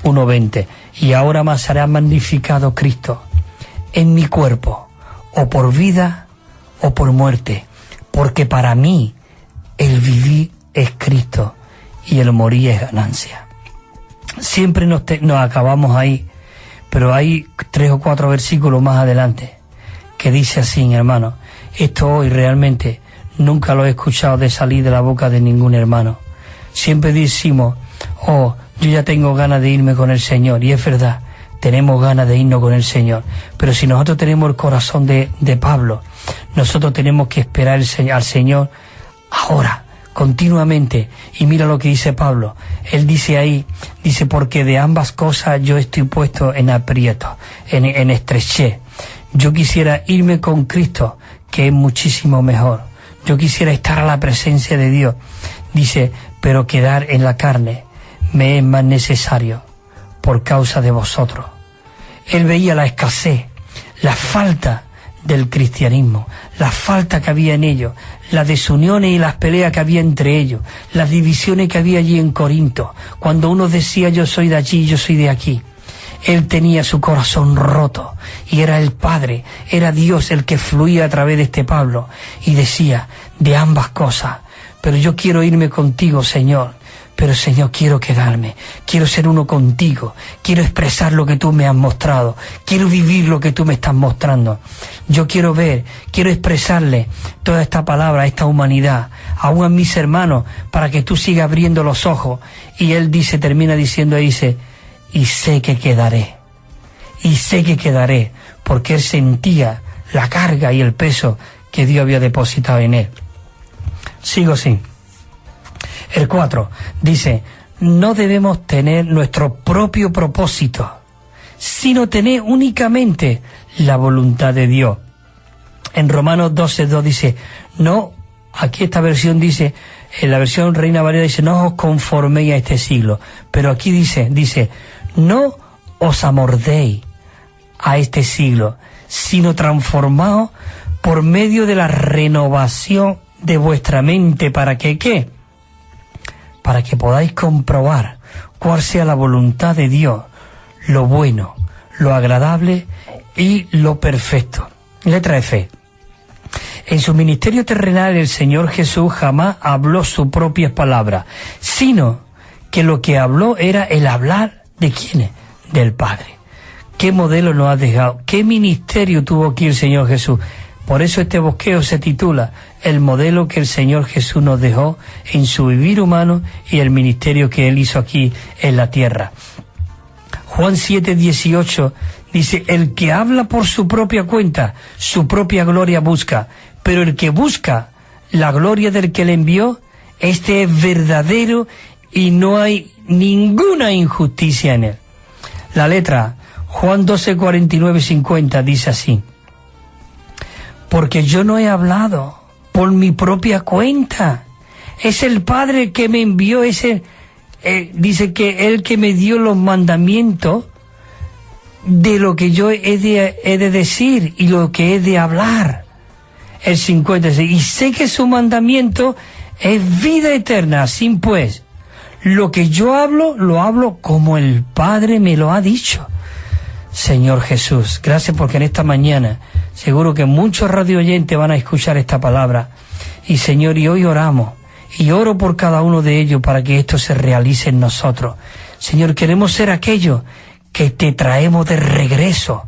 1:20, y ahora más será magnificado Cristo en mi cuerpo, o por vida o por muerte, porque para mí el vivir es Cristo y el morir es ganancia. Siempre nos acabamos ahí, pero hay 3 o 4 versículos más adelante que dice así, hermano. Esto hoy realmente nunca lo he escuchado de salir de la boca de ningún hermano. Siempre decimos, oh, yo ya tengo ganas de irme con el Señor, y es verdad, tenemos ganas de irnos con el Señor, pero si nosotros tenemos el corazón de Pablo, nosotros tenemos que esperar al Señor ahora, continuamente. Y mira lo que dice Pablo, él dice ahí, dice, porque de ambas cosas yo estoy puesto en aprieto, en estrechez. Yo quisiera irme con Cristo, que es muchísimo mejor. Yo quisiera estar a la presencia de Dios. Dice, pero quedar en la carne me es más necesario por causa de vosotros. Él veía la escasez, la falta del cristianismo, la falta que había en ellos, las desuniones y las peleas que había entre ellos, las divisiones que había allí en Corinto, cuando uno decía yo soy de allí, yo soy de aquí. Él tenía su corazón roto y era el Padre, era Dios el que fluía a través de este Pablo y decía, de ambas cosas, pero yo quiero irme contigo, Señor. Pero Señor, quiero quedarme, quiero ser uno contigo, quiero expresar lo que tú me has mostrado, quiero vivir lo que tú me estás mostrando. Yo quiero ver, quiero expresarle toda esta palabra, esta humanidad, aún a mis hermanos, para que tú sigas abriendo los ojos. Y él dice, termina diciendo, dice, y sé que quedaré, porque él sentía la carga y el peso que Dios había depositado en él. Sigo así. El 4 dice, no debemos tener nuestro propio propósito, sino tener únicamente la voluntad de Dios. En Romanos 12:2 dice, no, aquí esta versión dice, en la versión Reina Valera dice, no os conforméis a este siglo, pero aquí dice, no os amordéis a este siglo, sino transformaos por medio de la renovación de vuestra mente, para que, ¿qué? Para que podáis comprobar cuál sea la voluntad de Dios, lo bueno, lo agradable y lo perfecto. Letra F. En su ministerio terrenal el Señor Jesús jamás habló sus propias palabras, sino que lo que habló era el hablar ¿de quién? Del Padre. ¿Qué modelo nos ha dejado? ¿Qué ministerio tuvo aquí el Señor Jesús? Por eso este bosqueo se titula El modelo que el Señor Jesús nos dejó en su vivir humano y el ministerio que Él hizo aquí en la tierra. Juan 7:18 dice, el que habla por su propia cuenta, su propia gloria busca, pero el que busca la gloria del que le envió, este es verdadero y no hay ninguna injusticia en él. La letra, Juan 12:49-50 dice así, porque yo no he hablado por mi propia cuenta, es el Padre que me envió, dice que Él que me dio los mandamientos de lo que yo he de decir y lo que he de hablar. El 56, y sé que su mandamiento es vida eterna, así pues, lo que yo hablo, lo hablo como el Padre me lo ha dicho. Señor Jesús, gracias porque en esta mañana seguro que muchos radio oyentes van a escuchar esta palabra. Y Señor, y hoy oramos, y oro por cada uno de ellos para que esto se realice en nosotros. Señor, queremos ser aquellos que te traemos de regreso,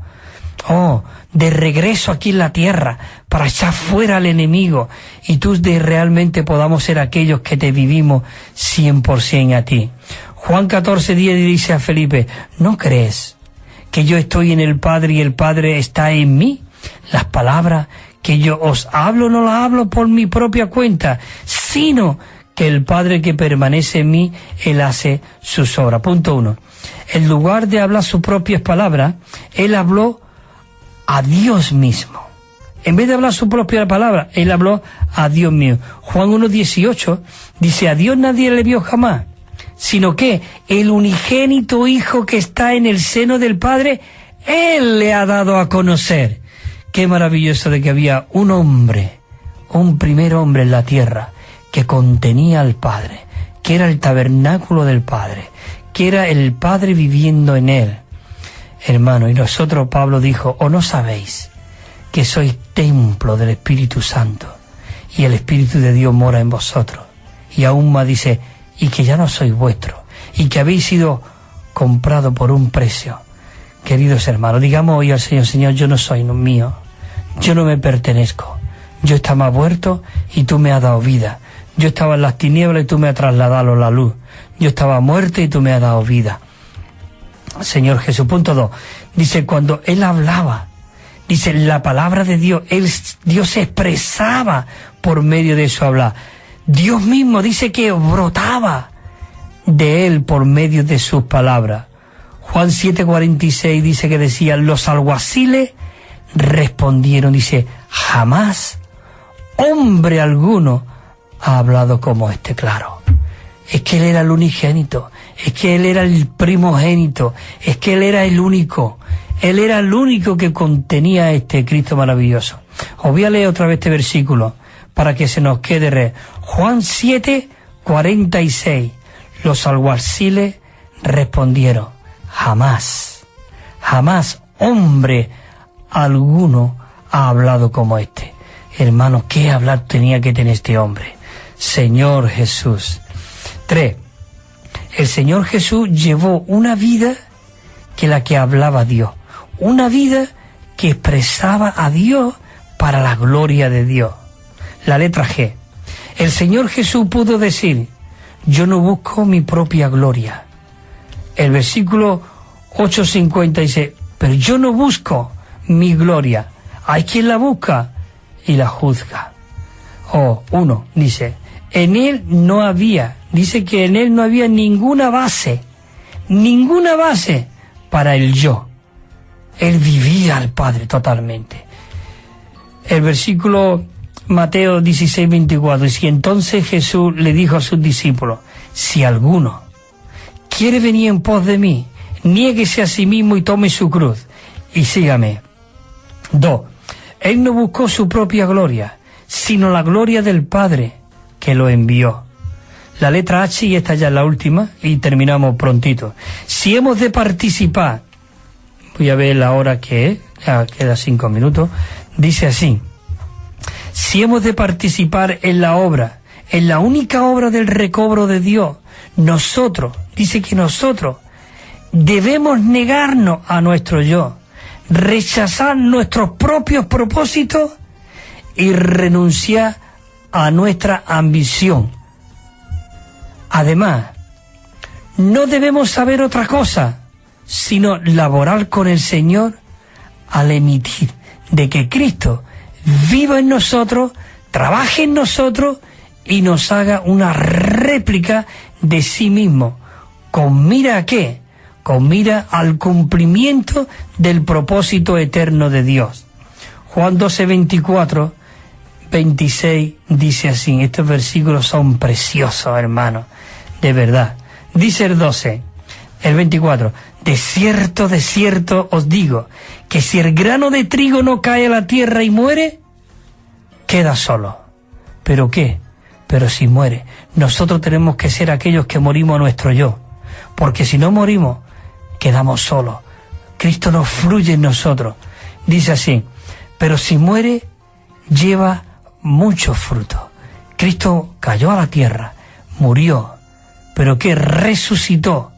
de regreso aquí en la tierra, para echar fuera al enemigo, y tú realmente podamos ser aquellos que te vivimos 100% a ti. Juan 14:10 dice a Felipe, ¿no crees que yo estoy en el Padre y el Padre está en mí? Las palabras que yo os hablo no las hablo por mi propia cuenta, sino que el Padre que permanece en mí, Él hace sus obras. Punto 1. En lugar de hablar sus propias palabras, Él habló a Dios mismo. En vez de hablar su propia palabra, Él habló a Dios mío. Juan 1:18 dice, a Dios nadie le vio jamás, sino que el unigénito Hijo que está en el seno del Padre, Él le ha dado a conocer. Qué maravilloso de que había un hombre, un primer hombre en la tierra, que contenía al Padre, que era el tabernáculo del Padre, que era el Padre viviendo en él. hermano. Y nosotros, Pablo dijo, ¿o no sabéis que sois templo del Espíritu Santo y el Espíritu de Dios mora en vosotros? Y aún más dice, y que ya no sois vuestros, y que habéis sido comprado por un precio. Queridos hermanos, digamos hoy al Señor, Señor, yo no soy mío, yo no me pertenezco, yo estaba muerto y tú me has dado vida, yo estaba en las tinieblas y tú me has trasladado a la luz, yo estaba muerto y tú me has dado vida. Señor Jesús. Punto 2, dice, cuando Él hablaba, dice, la palabra de Dios, Dios se expresaba por medio de su hablar. Dios mismo dice que brotaba de Él por medio de sus palabras. Juan 7:46 dice que decían, los alguaciles respondieron, dice, jamás hombre alguno ha hablado como este. Claro, es que Él era el unigénito, es que Él era el primogénito, es que Él era el único. Él era el único que contenía este Cristo maravilloso. Os voy a leer otra vez este versículo para que se nos quede. Juan 7:46. Los alguaciles respondieron, jamás hombre alguno ha hablado como este. Hermano, ¿qué hablar tenía que tener este hombre? Señor Jesús. 3. El Señor Jesús llevó una vida que la que hablaba Dios. Una vida que expresaba a Dios para la gloria de Dios. La letra G. El Señor Jesús pudo decir, yo no busco mi propia gloria. El versículo 8:50 dice, pero yo no busco mi gloria. Hay quien la busca y la juzga. 1 dice, en Él no había, dice que en Él no había ninguna base para el yo. Él vivía al Padre totalmente. El versículo Mateo 16:24 dice, entonces Jesús le dijo a sus discípulos, si alguno quiere venir en pos de mí, niéguese a sí mismo y tome su cruz y sígame. 2. Él no buscó su propia gloria, sino la gloria del Padre que lo envió. La letra H, y esta ya es la última, y terminamos prontito. Si hemos de participar, voy a ver la hora que es, ya queda 5 minutos, dice así, si hemos de participar en la obra, en la única obra del recobro de Dios, nosotros, dice que nosotros debemos negarnos a nuestro yo, rechazar nuestros propios propósitos y renunciar a nuestra ambición. Además, no debemos saber otra cosa, sino laborar con el Señor al emitir de que Cristo viva en nosotros, trabaje en nosotros y nos haga una réplica de sí mismo. ¿Con mira a qué? Con mira al cumplimiento del propósito eterno de Dios. Juan 12:24, 26 dice así, estos versículos son preciosos, hermanos, de verdad. Dice el 12, el 24, de cierto os digo, que si el grano de trigo no cae a la tierra y muere, queda solo. ¿Pero qué? Pero si muere, nosotros tenemos que ser aquellos que morimos a nuestro yo, porque si no morimos, quedamos solos. Cristo no fluye en nosotros. Dice así, pero si muere, lleva mucho fruto. Cristo cayó a la tierra, murió, pero que resucitó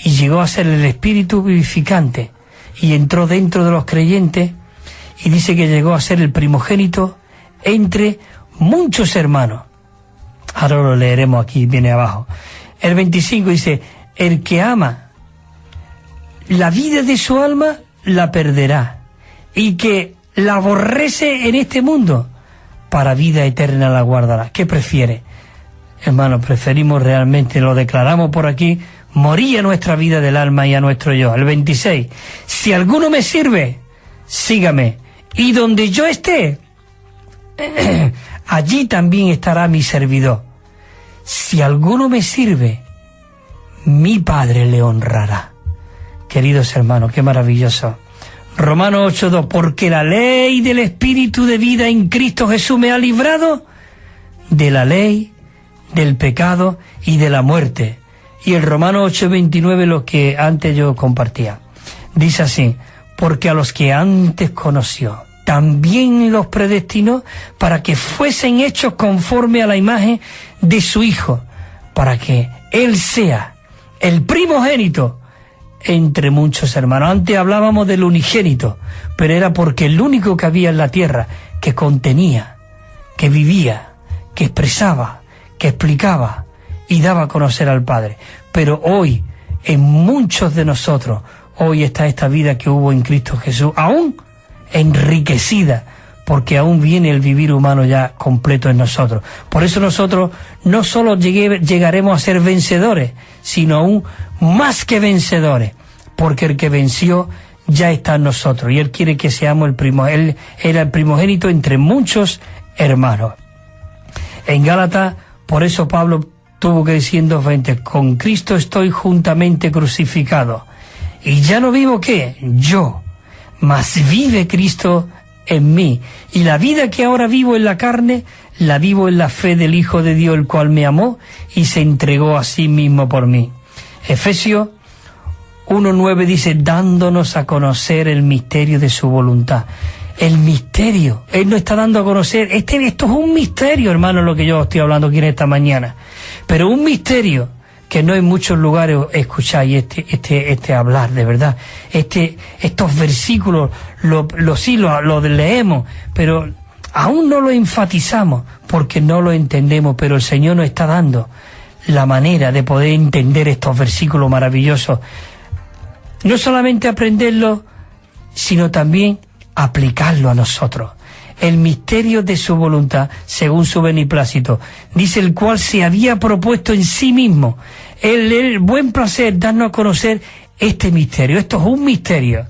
y llegó a ser el Espíritu vivificante y entró dentro de los creyentes y dice que llegó a ser el primogénito entre muchos hermanos. Ahora lo leeremos aquí, viene abajo. El 25 dice, el que ama la vida de su alma la perderá, y que la aborrece en este mundo, para vida eterna la guardará. ¿Qué prefiere? Hermano, preferimos realmente, lo declaramos por aquí, morir a nuestra vida del alma y a nuestro yo. El 26, si alguno me sirve, sígame, y donde yo esté, allí también estará mi servidor. Si alguno me sirve, mi Padre le honrará. Queridos hermanos, qué maravilloso. Romanos 8:2, porque la ley del Espíritu de vida en Cristo Jesús me ha librado de la ley, del pecado y de la muerte. Y el Romanos 8:29, lo que antes yo compartía. Dice así: porque a los que antes conoció, también los predestinó para que fuesen hechos conforme a la imagen de su Hijo, para que Él sea el primogénito entre muchos hermanos. Antes hablábamos del unigénito, pero era porque el único que había en la tierra, que contenía, que vivía, que expresaba, que explicaba y daba a conocer al Padre. Pero hoy, en muchos de nosotros, hoy está esta vida que hubo en Cristo Jesús, aún enriquecida, porque aún viene el vivir humano ya completo en nosotros. Por eso nosotros no solo llegaremos a ser vencedores, sino aún más que vencedores, porque el que venció ya está en nosotros, y Él quiere que seamos Él era el primogénito entre muchos hermanos. En Gálatas, por eso Pablo tuvo que decir en 2:20: con Cristo estoy juntamente crucificado, y ya no vivo ¿qué? Yo, mas vive Cristo en mí, y la vida que ahora vivo en la carne, la vivo en la fe del Hijo de Dios, el cual me amó y se entregó a sí mismo por mí. Efesios 1:9 dice: dándonos a conocer el misterio de su voluntad. El misterio, Él nos está dando a conocer, esto es un misterio, hermano, lo que yo estoy hablando aquí en esta mañana, pero un misterio que no en muchos lugares escucháis este hablar, de verdad. Estos versículos, lo leemos, pero aún no lo enfatizamos, porque no lo entendemos, pero el Señor nos está dando la manera de poder entender estos versículos maravillosos. No solamente aprenderlo, sino también aplicarlo a nosotros. El misterio de su voluntad, según su beneplácito, dice, el cual se había propuesto en sí mismo. El buen placer, darnos a conocer este misterio. Esto es un misterio.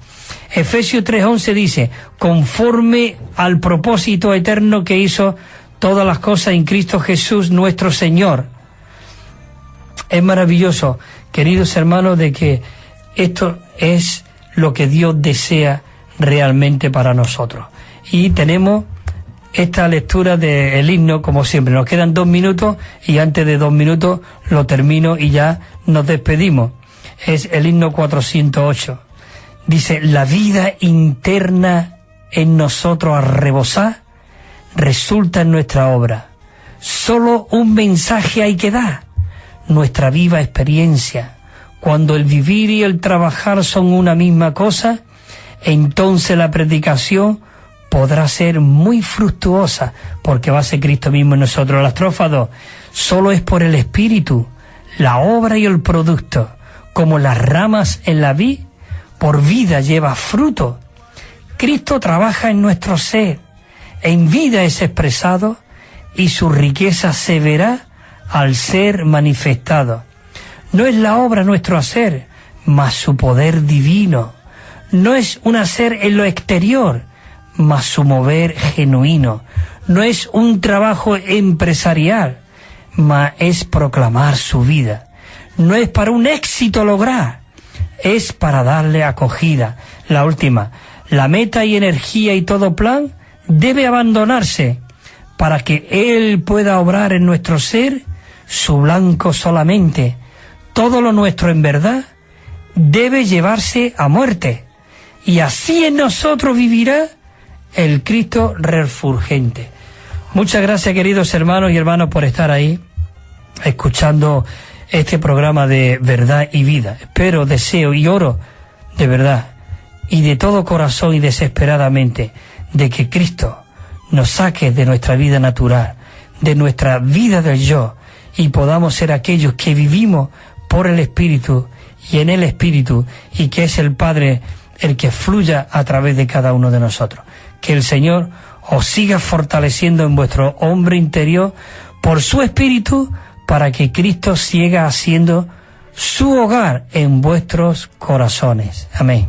Efesios 3:11 dice: conforme al propósito eterno que hizo todas las cosas en Cristo Jesús nuestro Señor. Es maravilloso, queridos hermanos, de que esto es lo que Dios desea realmente para nosotros. Y tenemos esta lectura del himno, como siempre. Nos quedan 2 minutos y antes de 2 minutos lo termino y ya nos despedimos. Es el himno 408. Dice: la vida interna en nosotros a rebosar resulta en nuestra obra. Solo un mensaje hay que dar: nuestra viva experiencia. Cuando el vivir y el trabajar son una misma cosa, entonces la predicación podrá ser muy fructuosa, porque va a ser Cristo mismo en nosotros. La estrofa 2: solo es por el Espíritu la obra y el producto, como las ramas en la vid, por vida lleva fruto. Cristo trabaja en nuestro ser, en vida es expresado, y su riqueza se verá al ser manifestado. No es la obra nuestro hacer, mas su poder divino. No es un hacer en lo exterior, mas su mover genuino. No es un trabajo empresarial, mas es proclamar su vida. No es para un éxito lograr, es para darle acogida. La última: la meta y energía y todo plan debe abandonarse para que Él pueda obrar en nuestro ser su blanco solamente. Todo lo nuestro en verdad debe llevarse a muerte, y así en nosotros vivirá el Cristo refulgente. Muchas gracias, queridos hermanos y hermanas, por estar ahí escuchando este programa de verdad y vida. Espero, deseo y oro de verdad y de todo corazón y desesperadamente de que Cristo nos saque de nuestra vida natural, de nuestra vida del yo, y podamos ser aquellos que vivimos por el Espíritu y en el Espíritu, y que es el Padre el que fluya a través de cada uno de nosotros. Que el Señor os siga fortaleciendo en vuestro hombre interior por su Espíritu, para que Cristo siga haciendo su hogar en vuestros corazones. Amén.